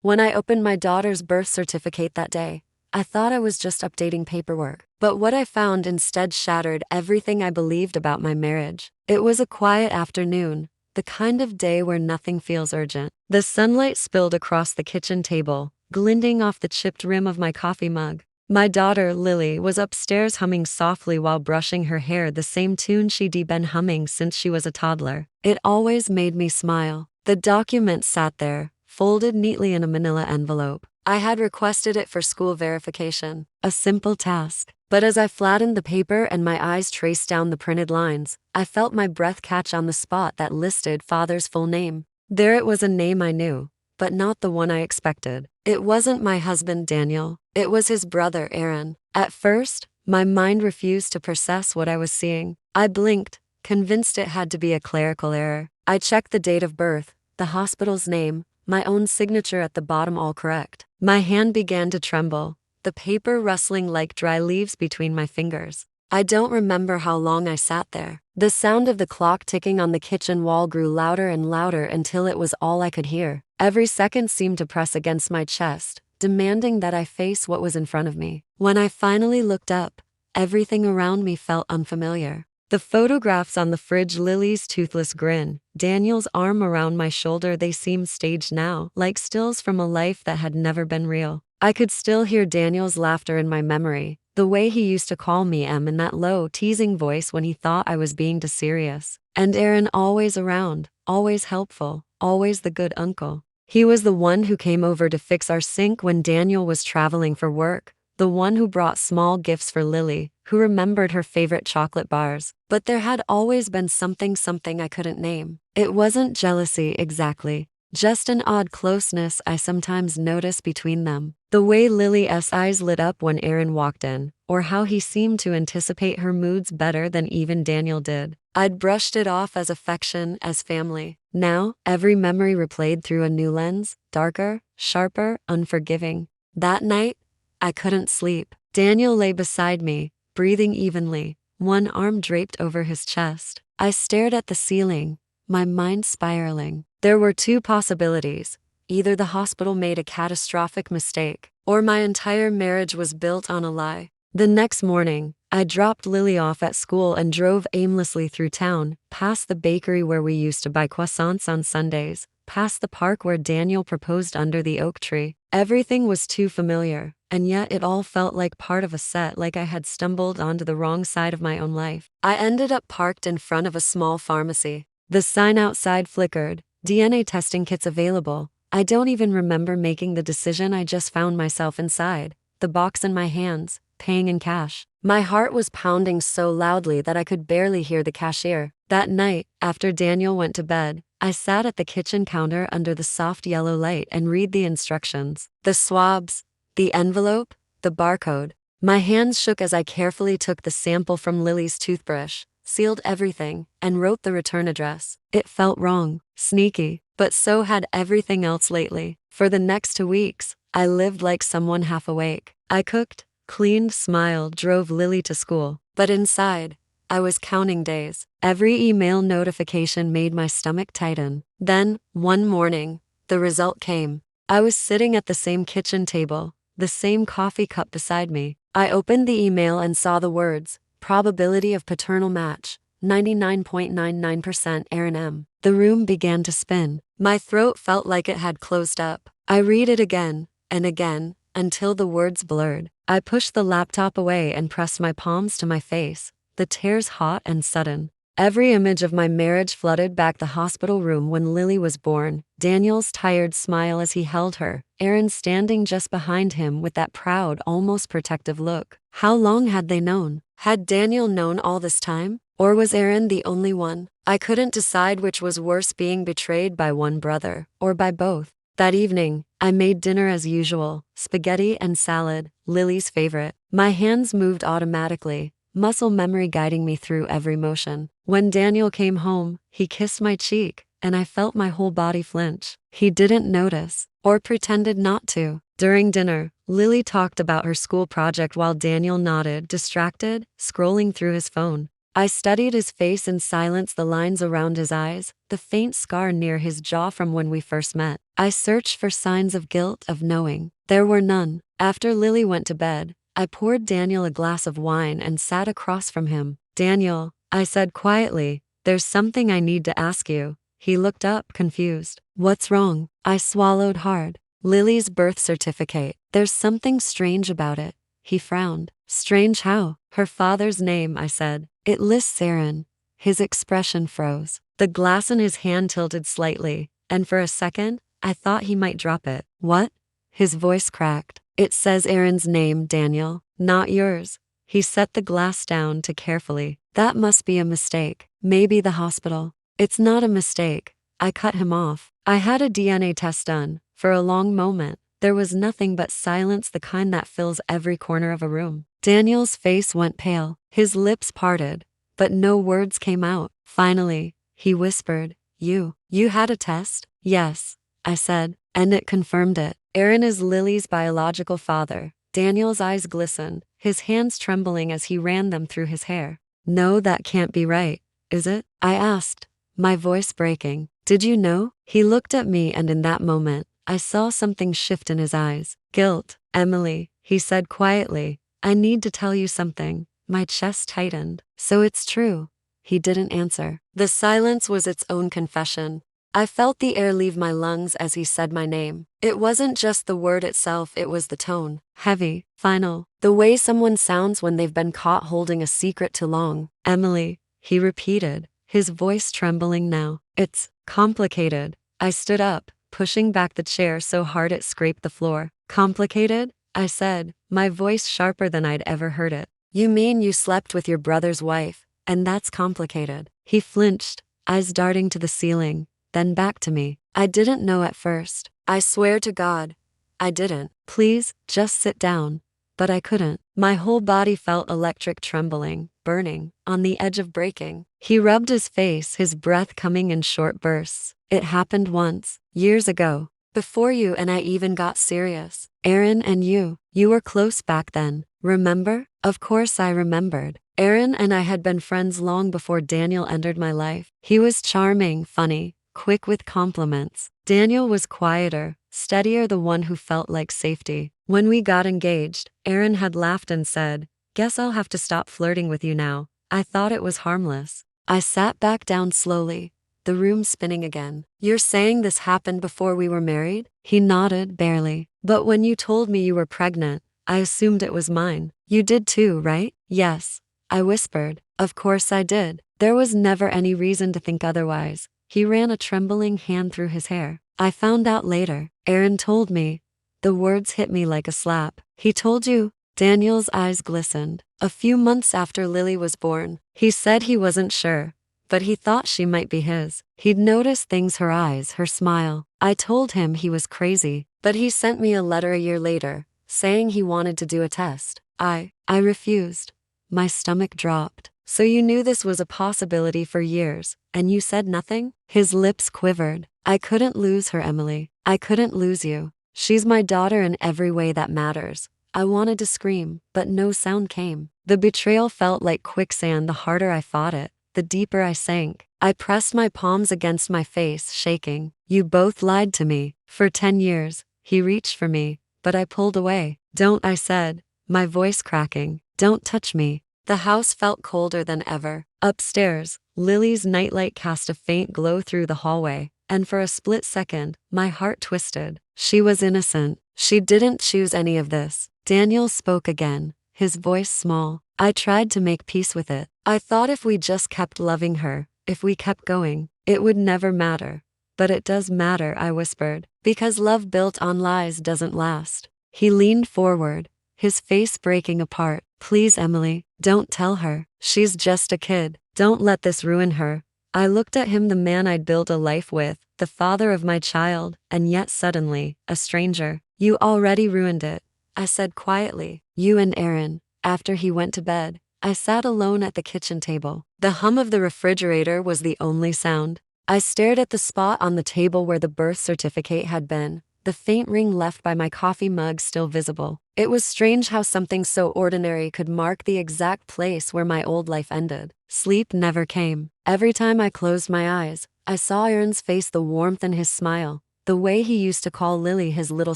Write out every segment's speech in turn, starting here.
When I opened my daughter's birth certificate that day, I thought I was just updating paperwork. But what I found instead shattered everything I believed about my marriage. It was a quiet afternoon, the kind of day where nothing feels urgent. The sunlight spilled across the kitchen table, glinting off the chipped rim of my coffee mug. My daughter, Lily, was upstairs humming softly while brushing her hair, the same tune she'd been humming since she was a toddler. It always made me smile. The document sat there, folded neatly in a manila envelope. I had requested it for school verification, a simple task. But as I flattened the paper and my eyes traced down the printed lines, I felt my breath catch on the spot that listed father's full name. There it was, a name I knew, but not the one I expected. It wasn't my husband Daniel, it was his brother Aaron. At first, my mind refused to process what I was seeing. I blinked, convinced it had to be a clerical error. I checked the date of birth, the hospital's name, my own signature at the bottom, all correct. My hand began to tremble, the paper rustling like dry leaves between my fingers. I don't remember how long I sat there. The sound of the clock ticking on the kitchen wall grew louder and louder until it was all I could hear. Every second seemed to press against my chest, demanding that I face what was in front of me. When I finally looked up, everything around me felt unfamiliar. The photographs on the fridge, Lily's toothless grin, Daniel's arm around my shoulder, they seemed staged now, like stills from a life that had never been real. I could still hear Daniel's laughter in my memory, the way he used to call me Em in that low, teasing voice when he thought I was being too serious. And Aaron, always around, always helpful, always the good uncle. He was the one who came over to fix our sink when Daniel was traveling for work, the one who brought small gifts for Lily, who remembered her favorite chocolate bars. But there had always been something I couldn't name. It wasn't jealousy exactly, just an odd closeness I sometimes noticed between them. The way Lily's eyes lit up when Aaron walked in, or how he seemed to anticipate her moods better than even Daniel did. I'd brushed it off as affection, as family. Now, every memory replayed through a new lens, darker, sharper, unforgiving. That night, I couldn't sleep. Daniel lay beside me, breathing evenly, one arm draped over his chest. I stared at the ceiling, my mind spiraling. There were two possibilities. Either the hospital made a catastrophic mistake, or my entire marriage was built on a lie. The next morning, I dropped Lily off at school and drove aimlessly through town, past the bakery where we used to buy croissants on Sundays, past the park where Daniel proposed under the oak tree. Everything was too familiar, and yet it all felt like part of a set, like I had stumbled onto the wrong side of my own life. I ended up parked in front of a small pharmacy. The sign outside flickered, DNA testing kits available. I don't even remember making the decision, I just found myself inside, the box in my hands, paying in cash. My heart was pounding so loudly that I could barely hear the cashier. That night, after Daniel went to bed, I sat at the kitchen counter under the soft yellow light and read the instructions. The swabs, the envelope, the barcode. My hands shook as I carefully took the sample from Lily's toothbrush, sealed everything, and wrote the return address. It felt wrong, sneaky, but so had everything else lately. For the next 2 weeks, I lived like someone half awake. I cooked, cleaned, smiled, drove Lily to school. But inside, I was counting days. Every email notification made my stomach tighten. Then, one morning, the result came. I was sitting at the same kitchen table, the same coffee cup beside me. I opened the email and saw the words, probability of paternal match, 99.99% Aaron M. The room began to spin. My throat felt like it had closed up. I read it again, and again, until the words blurred. I pushed the laptop away and pressed my palms to my face, the tears hot and sudden. Every image of my marriage flooded back: the hospital room when Lily was born, Daniel's tired smile as he held her, Aaron standing just behind him with that proud, almost protective look. How long had they known? Had Daniel known all this time? Or was Aaron the only one? I couldn't decide which was worse, being betrayed by one brother, or by both. That evening, I made dinner as usual, spaghetti and salad, Lily's favorite. My hands moved automatically, muscle memory guiding me through every motion. When Daniel came home, he kissed my cheek, and I felt my whole body flinch. He didn't notice, or pretended not to. During dinner, Lily talked about her school project while Daniel nodded, distracted, scrolling through his phone. I studied his face in silence, the lines around his eyes, the faint scar near his jaw from when we first met. I searched for signs of guilt, of knowing. There were none. After Lily went to bed, I poured Daniel a glass of wine and sat across from him. Daniel, I said quietly, there's something I need to ask you. He looked up, confused. What's wrong? I swallowed hard. Lily's birth certificate. There's something strange about it. He frowned. Strange how? Her father's name, I said. It lists Aaron. His expression froze. The glass in his hand tilted slightly, and for a second, I thought he might drop it. What? His voice cracked. It says Aaron's name, Daniel, not yours. He set the glass down too carefully. That must be a mistake. Maybe the hospital. It's not a mistake. I cut him off. I had a DNA test done. For a long moment, there was nothing but silence, the kind that fills every corner of a room. Daniel's face went pale. His lips parted, but no words came out. Finally, he whispered, You had a test? Yes, I said, and it confirmed it. Aaron is Lily's biological father. Daniel's eyes glistened, his hands trembling as he ran them through his hair. No, that can't be right, is it? I asked, my voice breaking. Did you know? He looked at me, and in that moment, I saw something shift in his eyes. Guilt. Emily, he said quietly, I need to tell you something. My chest tightened. So it's true. He didn't answer. The silence was its own confession. I felt the air leave my lungs as he said my name. It wasn't just the word itself, it was the tone. Heavy, final, the way someone sounds when they've been caught holding a secret too long. Emily, he repeated, his voice trembling now. It's complicated. I stood up, pushing back the chair so hard it scraped the floor. Complicated? I said, my voice sharper than I'd ever heard it. You mean you slept with your brother's wife, and that's complicated? He flinched, eyes darting to the ceiling, then back to me. I didn't know at first. I swear to God, I didn't. Please, just sit down. But I couldn't. My whole body felt electric, trembling, burning, on the edge of breaking. He rubbed his face, his breath coming in short bursts. It happened once, years ago, before you and I even got serious. Aaron and you were close back then, remember? Of course I remembered. Aaron and I had been friends long before Daniel entered my life. He was charming, funny, quick with compliments. Daniel was quieter, steadier, the one who felt like safety. When we got engaged, Aaron had laughed and said, Guess I'll have to stop flirting with you now. I thought it was harmless. I sat back down slowly, the room spinning again. You're saying this happened before we were married? He nodded, barely. But when you told me you were pregnant, I assumed it was mine. You did too, right? Yes, I whispered. Of course I did. There was never any reason to think otherwise. He ran a trembling hand through his hair. I found out later. Aaron told me. The words hit me like a slap. He told you? Daniel's eyes glistened. A few months after Lily was born, he said he wasn't sure, but he thought she might be his. He'd noticed things, her eyes, her smile. I told him he was crazy, but he sent me a letter a year later, saying he wanted to do a test. I refused. My stomach dropped. So you knew this was a possibility for years, and you said nothing? His lips quivered. I couldn't lose her, Emily. I couldn't lose you. She's my daughter in every way that matters. I wanted to scream, but no sound came. The betrayal felt like quicksand. The harder I fought it, the deeper I sank. I pressed my palms against my face, shaking. You both lied to me. For 10 years, he reached for me, but I pulled away. Don't, I said, my voice cracking. Don't touch me. The house felt colder than ever. Upstairs, Lily's nightlight cast a faint glow through the hallway, and for a split second, my heart twisted. She was innocent. She didn't choose any of this. Daniel spoke again, his voice small. I tried to make peace with it. I thought if we just kept loving her, if we kept going, it would never matter. But it does matter, I whispered, because love built on lies doesn't last. He leaned forward, his face breaking apart. Please, Emily, don't tell her. She's just a kid. Don't let this ruin her. I looked at him, the man I'd built a life with, the father of my child, and yet suddenly, a stranger. You already ruined it, I said quietly. You and Aaron. After he went to bed, I sat alone at the kitchen table. The hum of the refrigerator was the only sound. I stared at the spot on the table where the birth certificate had been, the faint ring left by my coffee mug still visible. It was strange how something so ordinary could mark the exact place where my old life ended. Sleep never came. Every time I closed my eyes, I saw Aaron's face, the warmth in his smile, the way he used to call Lily his little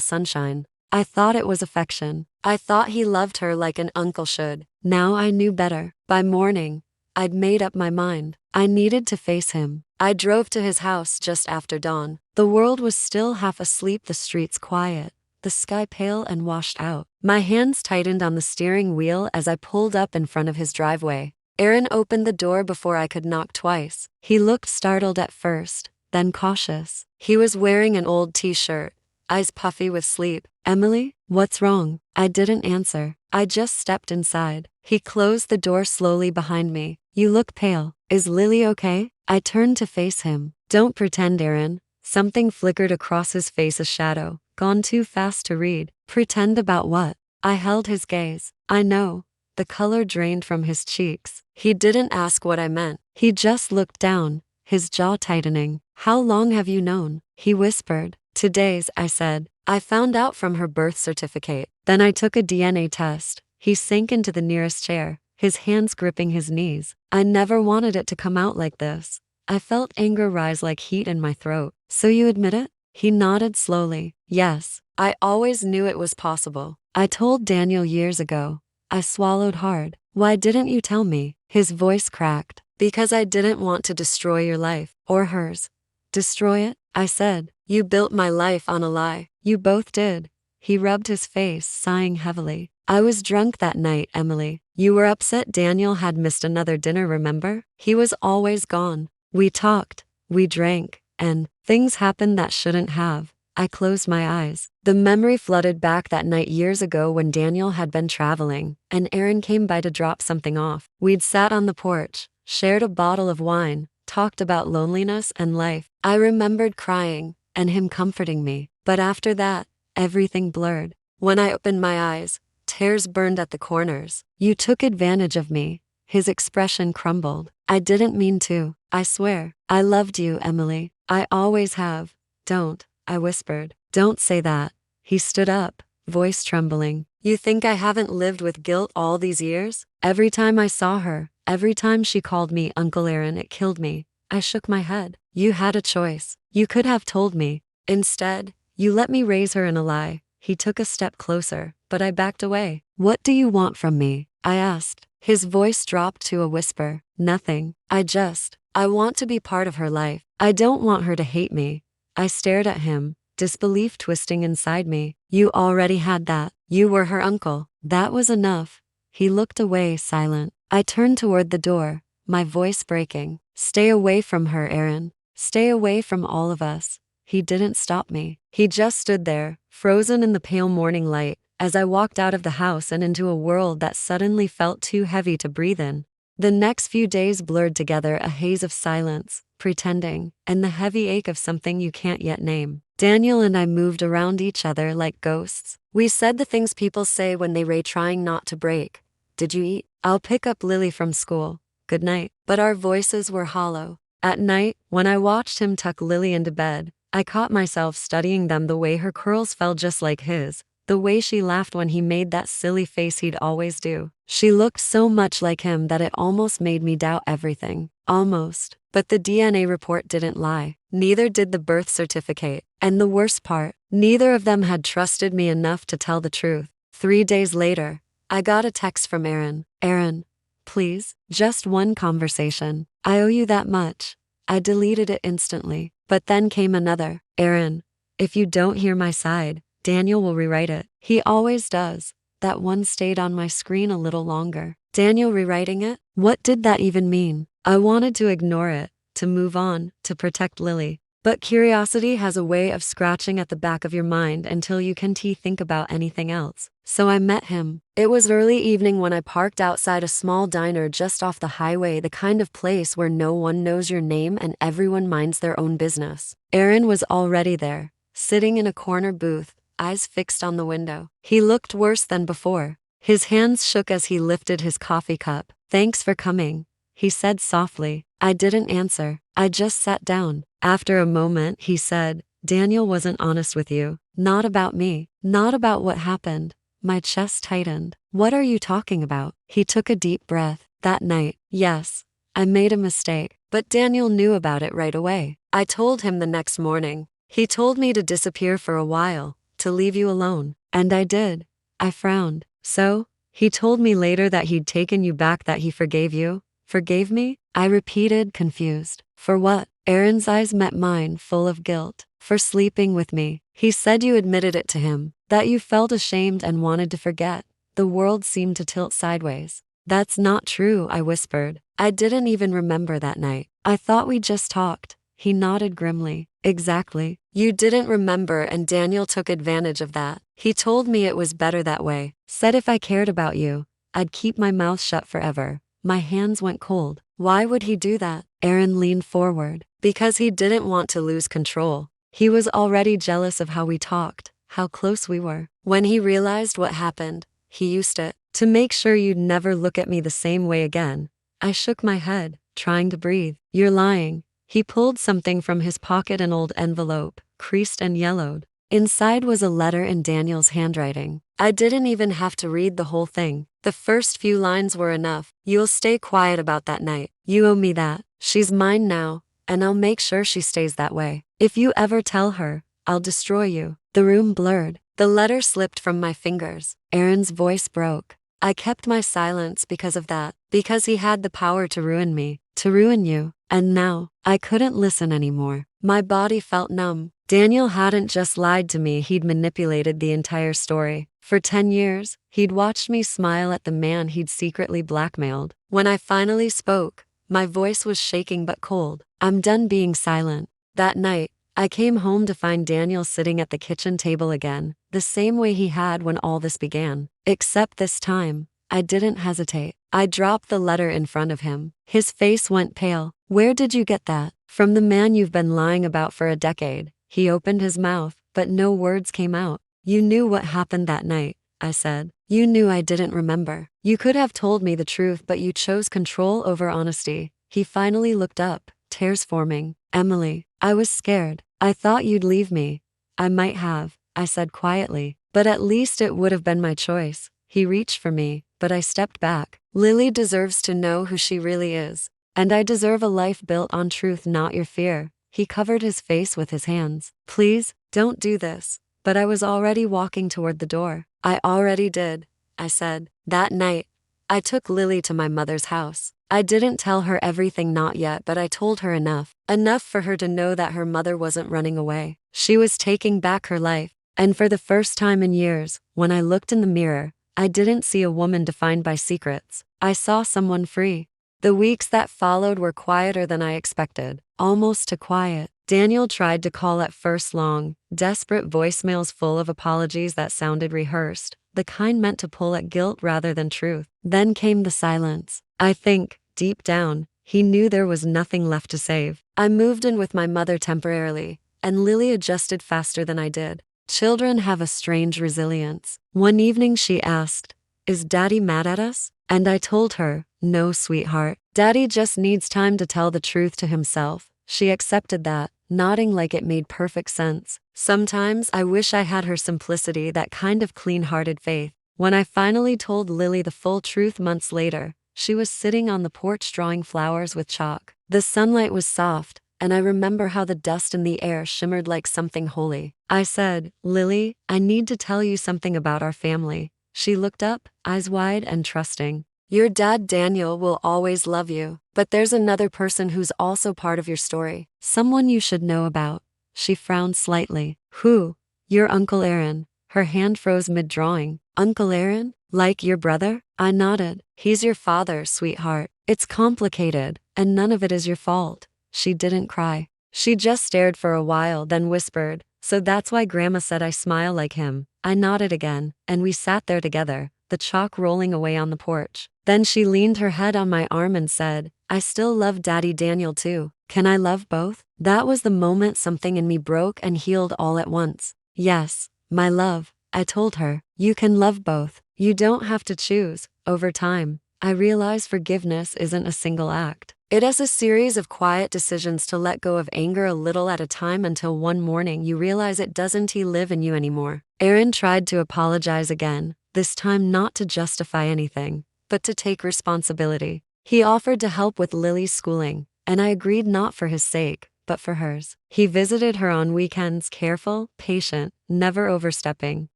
sunshine. I thought it was affection. I thought he loved her like an uncle should. Now I knew better. By morning, I'd made up my mind. I needed to face him. I drove to his house just after dawn. The world was still half asleep, the streets quiet, the sky pale and washed out. My hands tightened on the steering wheel as I pulled up in front of his driveway. Aaron opened the door before I could knock twice. He looked startled at first, then cautious. He was wearing an old t-shirt, eyes puffy with sleep. "Emily, what's wrong?" I didn't answer. I just stepped inside. He closed the door slowly behind me. "You look pale. Is Lily okay?" I turned to face him. "Don't pretend, Aaron." Something flickered across his face, a shadow, gone too fast to read. "Pretend about what?" I held his gaze. I know. The color drained from his cheeks. He didn't ask what I meant. He just looked down, his jaw tightening. "How long have you known?" he whispered. "2 days," I said. "I found out from her birth certificate. Then I took a DNA test." He sank into the nearest chair, his hands gripping his knees. "I never wanted it to come out like this." I felt anger rise like heat in my throat. "So you admit it?" He nodded slowly. "Yes, I always knew it was possible. I told Daniel years ago." I swallowed hard. "Why didn't you tell me?" His voice cracked. "Because I didn't want to destroy your life, or hers." "Destroy it?" I said. "You built my life on a lie." "You both did." He rubbed his face, sighing heavily. "I was drunk that night, Emily. You were upset Daniel had missed another dinner, remember? He was always gone. We talked, we drank, and things happened that shouldn't have." I closed my eyes. The memory flooded back, that night years ago when Daniel had been traveling, and Aaron came by to drop something off. We'd sat on the porch, shared a bottle of wine, talked about loneliness and life. I remembered crying, and him comforting me. But after that, everything blurred. When I opened my eyes, tears burned at the corners. "You took advantage of me." His expression crumbled. "I didn't mean to. I swear. I loved you, Emily. I always have." "Don't," I whispered. "Don't say that." He stood up, voice trembling. "You think I haven't lived with guilt all these years? Every time I saw her, every time she called me Uncle Aaron, it killed me." I shook my head. "You had a choice. You could have told me. Instead, you let me raise her in a lie." He took a step closer, but I backed away. "What do you want from me?" I asked. His voice dropped to a whisper. "Nothing. I want to be part of her life. I don't want her to hate me." I stared at him, disbelief twisting inside me. "You already had that. You were her uncle." That was enough. He looked away, silent. I turned toward the door, my voice breaking. "Stay away from her, Aaron. Stay away from all of us." He didn't stop me. He just stood there, frozen in the pale morning light, as I walked out of the house and into a world that suddenly felt too heavy to breathe in. The next few days blurred together, a haze of silence, pretending, and the heavy ache of something you can't yet name. Daniel and I moved around each other like ghosts. We said the things people say when they ray, trying not to break. "Did you eat? I'll pick up Lily from school. Good night." But our voices were hollow. At night, when I watched him tuck Lily into bed, I caught myself studying them, the way her curls fell just like his, the way she laughed when he made that silly face he'd always do. She looked so much like him that it almost made me doubt everything. Almost. But the DNA report didn't lie. Neither did the birth certificate. And the worst part, neither of them had trusted me enough to tell the truth. 3 days later, I got a text from Aaron. "Aaron, please, just one conversation. I owe you that much." I deleted it instantly. But then came another. "Aaron, if you don't hear my side, Daniel will rewrite it. He always does." That one stayed on my screen a little longer. Daniel rewriting it? What did that even mean? I wanted to ignore it, to move on, to protect Lily. But curiosity has a way of scratching at the back of your mind until you can't think about anything else. So I met him. It was early evening when I parked outside a small diner just off the highway, the kind of place where no one knows your name and everyone minds their own business. Aaron was already there, sitting in a corner booth, eyes fixed on the window. He looked worse than before. His hands shook as he lifted his coffee cup. "Thanks for coming," he said softly. I didn't answer. I just sat down. After a moment, he said, Daniel wasn't honest with you. Not about me. Not about what happened. My chest tightened. What are you talking about? He took a deep breath. That night, yes, I made a mistake, but Daniel knew about it right away. I told him the next morning. He told me to disappear for a while, to leave you alone. And I did. I frowned. So? He told me later that he'd taken you back, that he forgave you. Forgave me? I repeated, confused. For what? Aaron's eyes met mine, full of guilt. For sleeping with me. He said you admitted it to him, that you felt ashamed and wanted to forget. The world seemed to tilt sideways. That's not true, I whispered. I didn't even remember that night. I thought we just talked. He nodded grimly. Exactly. You didn't remember, and Daniel took advantage of that. He told me it was better that way. Said if I cared about you, I'd keep my mouth shut forever. My hands went cold. Why would he do that? Aaron leaned forward. Because he didn't want to lose control. He was already jealous of how we talked, how close we were. When he realized what happened, he used it to make sure you'd never look at me the same way again. I shook my head, trying to breathe. You're lying. He pulled something from his pocket, an old envelope, creased and yellowed. Inside was a letter in Daniel's handwriting. I didn't even have to read the whole thing. The first few lines were enough. You'll stay quiet about that night. You owe me that. She's mine now, and I'll make sure she stays that way. If you ever tell her, I'll destroy you. The room blurred. The letter slipped from my fingers. Aaron's voice broke. I kept my silence because of that, because he had the power to ruin me, to ruin you. And now, I couldn't listen anymore. My body felt numb. Daniel hadn't just lied to me, he'd manipulated the entire story. For 10 years, he'd watched me smile at the man he'd secretly blackmailed. When I finally spoke, my voice was shaking but cold. I'm done being silent. That night, I came home to find Daniel sitting at the kitchen table again, the same way he had when all this began. Except this time, I didn't hesitate. I dropped the letter in front of him. His face went pale. Where did you get that? From the man you've been lying about for a decade. He opened his mouth, but no words came out. You knew what happened that night, I said. You knew I didn't remember. You could have told me the truth, but you chose control over honesty. He finally looked up, tears forming. Emily, I was scared. I thought you'd leave me. I might have, I said quietly, but at least it would have been my choice. He reached for me, but I stepped back. Lily deserves to know who she really is. And I deserve a life built on truth, not your fear. He covered his face with his hands. Please, don't do this. But I was already walking toward the door. I already did, I said. That night, I took Lily to my mother's house. I didn't tell her everything, not yet, but I told her enough. Enough for her to know that her mother wasn't running away. She was taking back her life. And for the first time in years, when I looked in the mirror, I didn't see a woman defined by secrets. I saw someone free. The weeks that followed were quieter than I expected, almost too quiet. Daniel tried to call at first, long, desperate voicemails full of apologies that sounded rehearsed, the kind meant to pull at guilt rather than truth. Then came the silence. I think, deep down, he knew there was nothing left to save. I moved in with my mother temporarily, and Lily adjusted faster than I did. Children have a strange resilience. One evening she asked, "Is Daddy mad at us?" And I told her, "No, sweetheart. Daddy just needs time to tell the truth to himself." She accepted that, nodding like it made perfect sense. Sometimes I wish I had her simplicity, that kind of clean-hearted faith. When I finally told Lily the full truth months later, she was sitting on the porch drawing flowers with chalk. The sunlight was soft, and I remember how the dust in the air shimmered like something holy. I said, "Lily, I need to tell you something about our family." She looked up, eyes wide and trusting. "Your dad Daniel will always love you, but there's another person who's also part of your story. Someone you should know about." She frowned slightly. "Who?" "Your Uncle Aaron." Her hand froze mid-drawing. "Uncle Aaron? Like your brother?" I nodded. "He's your father, sweetheart. It's complicated, and none of it is your fault." She didn't cry. She just stared for a while, then whispered, "So that's why Grandma said I smile like him." I nodded again, and we sat there together, the chalk rolling away on the porch. Then she leaned her head on my arm and said, "I still love Daddy Daniel too. Can I love both?" That was the moment something in me broke and healed all at once. "Yes, my love," I told her. "You can love both. You don't have to choose." Over time, I realized forgiveness isn't a single act. It is a series of quiet decisions to let go of anger a little at a time until one morning you realize it doesn't live in you anymore. Aaron tried to apologize again, this time not to justify anything, but to take responsibility. He offered to help with Lily's schooling, and I agreed not for his sake, but for hers. He visited her on weekends, careful, patient, never overstepping.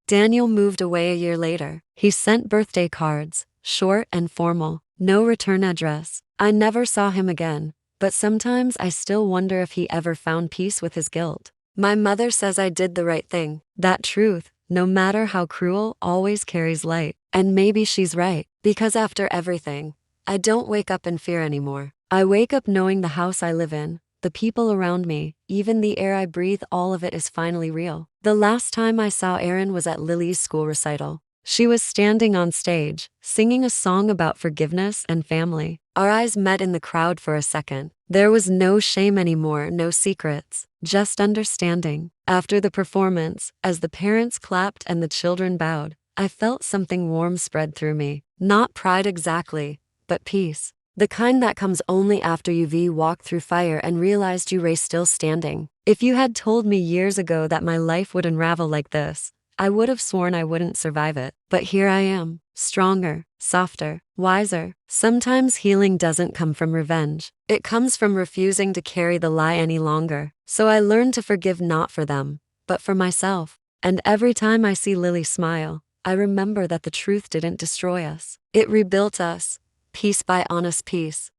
Daniel moved away a year later. He sent birthday cards, short and formal, no return address. I never saw him again, but sometimes I still wonder if he ever found peace with his guilt. My mother says I did the right thing. That truth, no matter how cruel, always carries light. And maybe she's right, because after everything, I don't wake up in fear anymore. I wake up knowing the house I live in, the people around me, even the air I breathe, all of it is finally real. The last time I saw Erin was at Lily's school recital. She was standing on stage, singing a song about forgiveness and family. Our eyes met in the crowd for a second. There was no shame anymore, no secrets, just understanding. After the performance, as the parents clapped and the children bowed, I felt something warm spread through me. Not pride exactly, but peace. The kind that comes only after you've walked through fire and realized you were still standing. If you had told me years ago that my life would unravel like this, I would have sworn I wouldn't survive it. But here I am, stronger, softer, wiser. Sometimes healing doesn't come from revenge. It comes from refusing to carry the lie any longer. So I learned to forgive not for them, but for myself. And every time I see Lily smile, I remember that the truth didn't destroy us. It rebuilt us, piece by honest piece.